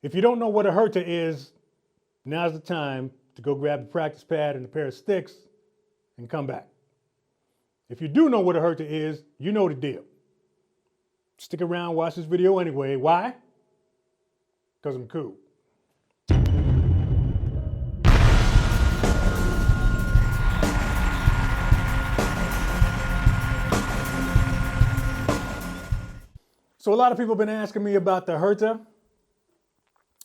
If you don't know what a Herta is, now's the time to go grab a practice pad and a pair of sticks and come back. If you do know what a Herta is, you know the deal. Stick around, watch this video anyway. Why? Because I'm cool. So a lot of people have been asking me about the Herta.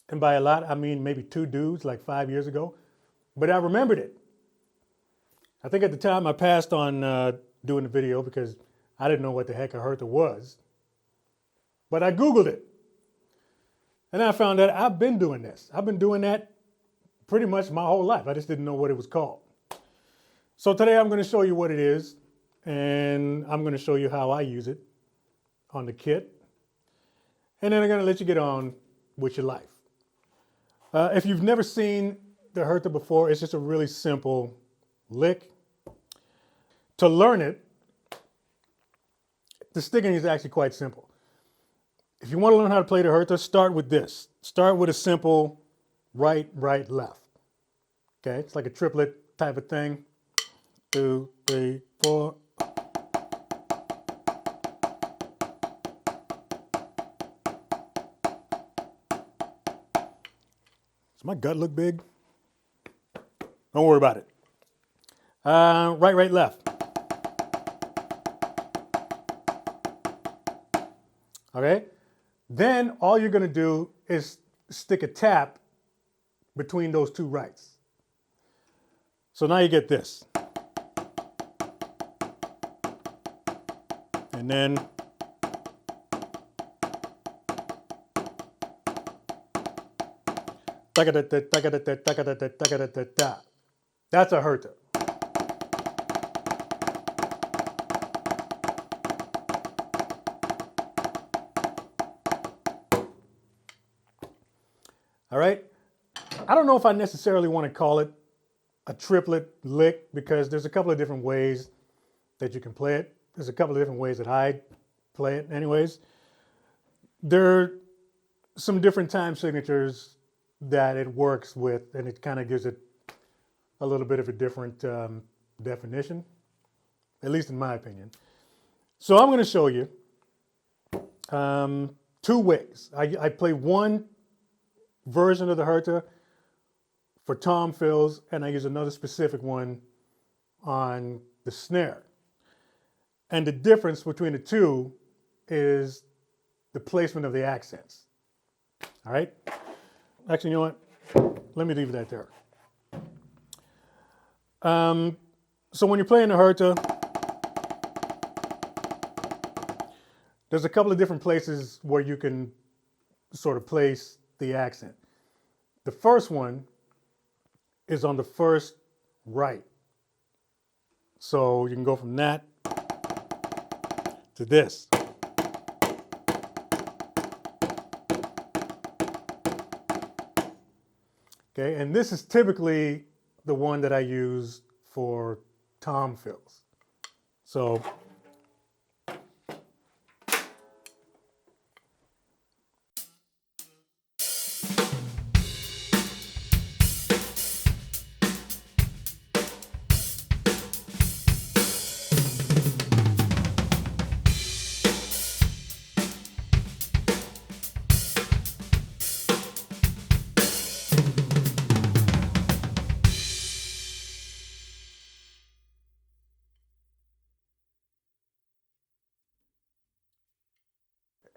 And by a lot, I mean maybe 2 dudes like 5 years ago. But I remembered it. I think at the time I passed on doing the video because I didn't know what the heck a Herta was. But I Googled it. And I found that I've been doing this. I've been doing that pretty much my whole life. I just didn't know what it was called. So today I'm going to show you what it is. And I'm going to show you how I use it on the kit. And then I'm going to let you get on with your life. If you've never seen the Herta before, it's just a really simple lick. To learn it, the sticking is actually quite simple. If you want to learn how to play the Herta, start with this. Start with a simple right, right, left. Okay, it's like a triplet type of thing. 2, 3, 4. Does my gut look big? Don't worry about it. Right, right, left. Okay? Then all you're going to do is stick a tap between those 2 rights. So now you get this. And then that's a Herta. All right. I don't know if I necessarily want to call it a triplet lick because there's a couple of different ways that you can play it. There's a couple of different ways that I play it anyways. There are some different time signatures that it works with, and it kind of gives it a little bit of a different definition, at least in my opinion. So I'm going to show you 2 ways. I play one version of the Herta for tom fills, and I use another specific one on the snare. And the difference between the 2 is the placement of the accents. All right? Actually, you know what? Let me leave that there. So when you're playing the Herta, there's a couple of different places where you can sort of place the accent. The first one is on the first right. So you can go from that to this. Okay, and this is typically the one that I use for tom fills. So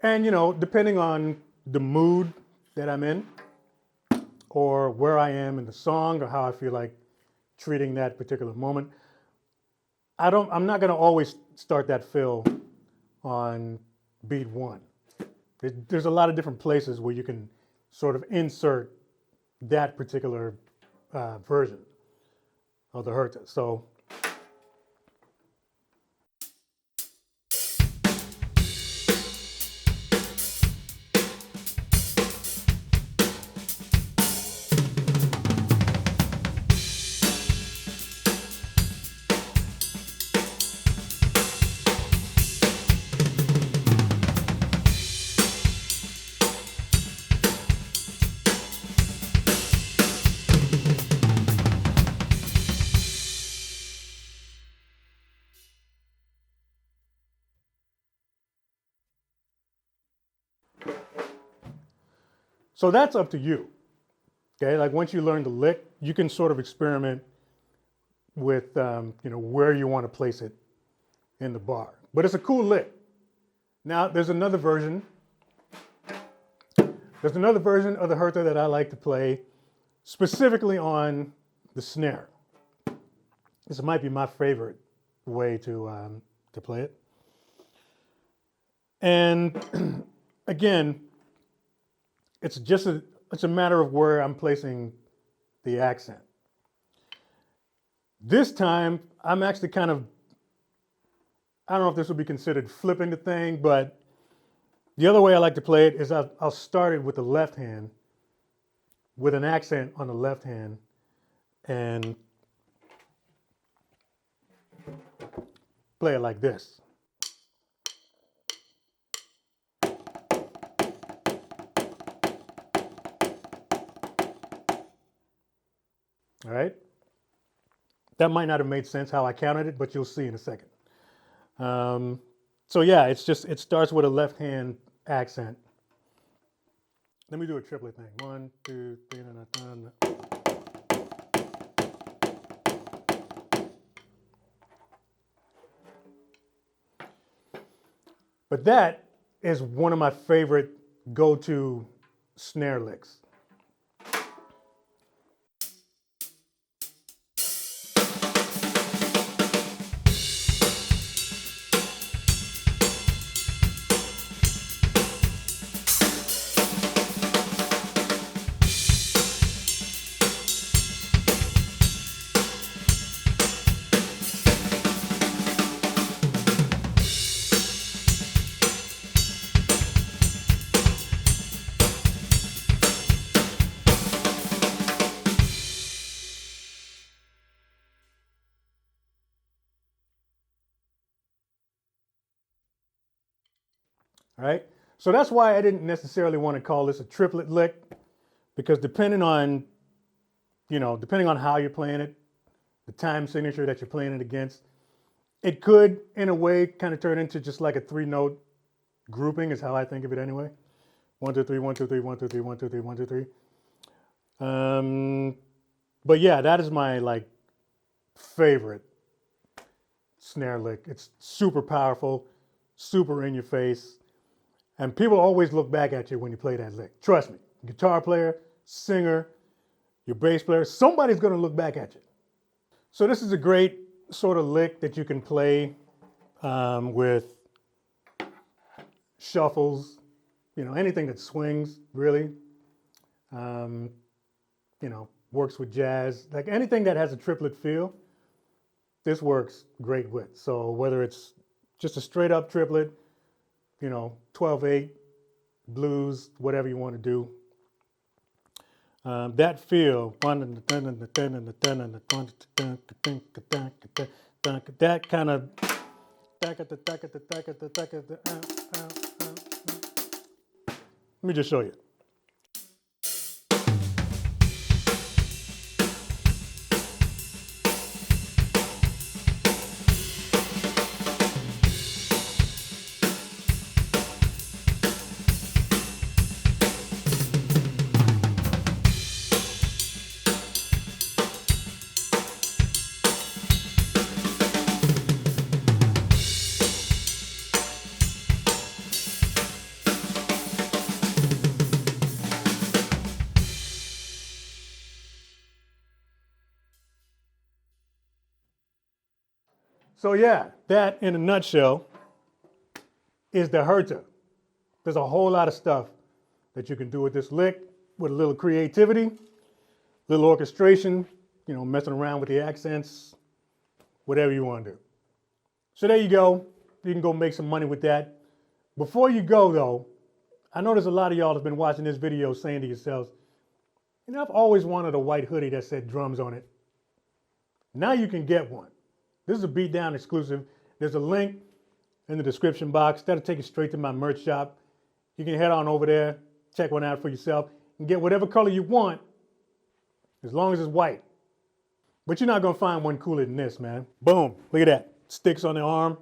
and, you know, depending on the mood that I'm in or where I am in the song or how I feel like treating that particular moment, I'm not going to always start that fill on beat 1. There's a lot of different places where you can sort of insert that particular version of the Herta. So So that's up to you. Okay, like once you learn the lick, you can sort of experiment with where you want to place it in the bar. But it's a cool lick. Now there's another version. There's another version of the Herta that I like to play specifically on the snare. This might be my favorite way to play it. And again, it's a matter of where I'm placing the accent. This time, I'm actually kind of, I don't know if this would be considered flipping the thing, but the other way I like to play it is I'll start it with the left hand, with an accent on the left hand, and play it like this. All right? That might not have made sense how I counted it, but you'll see in a second. So yeah, it starts with a left hand accent. Let me do a triplet thing. 1, 2, 3, and but that is one of my favorite go-to snare licks. All right, so that's why I didn't necessarily want to call this a triplet lick, because depending on how you're playing it, the time signature that you're playing it against, it could, in a way, kind of turn into just like a 3-note grouping, is how I think of it anyway. 1, 2, 3, 1, 2, 3, 1, 2, 3, 1, 2, 3, 1, 2, 3. But yeah, that is my favorite snare lick. It's super powerful, super in your face. And people always look back at you when you play that lick. Trust me, guitar player, singer, your bass player, somebody's gonna look back at you. So this is a great sort of lick that you can play with shuffles, anything that swings, really. Works with jazz, like anything that has a triplet feel, this works great with. So whether it's just a straight up triplet, 12/8, blues, whatever you want to do. That feel, that kind of, let me just show you. So yeah, that in a nutshell is the Herta. There's a whole lot of stuff that you can do with this lick, with a little creativity, little orchestration, messing around with the accents, whatever you want to do. So there you go. You can go make some money with that. Before you go though, I know there's a lot of y'all that's been watching this video saying to yourselves, I've always wanted a white hoodie that said drums on it. Now you can get one. This is a Beatdown exclusive. There's a link in the description box. That'll take you straight to my merch shop. You can head on over there, check one out for yourself, and get whatever color you want, as long as it's white. But you're not gonna find one cooler than this, man. Boom, look at that. Sticks on the arm,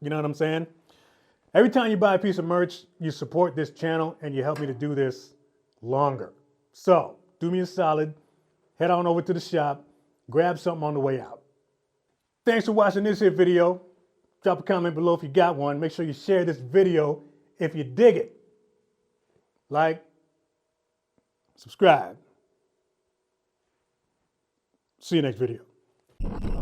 you know what I'm saying? Every time you buy a piece of merch, you support this channel and you help me to do this longer. So do me a solid, head on over to the shop, grab something on the way out. Thanks for watching this here video. Drop a comment below if you got one. Make sure you share this video if you dig it. Like, subscribe. See you next video.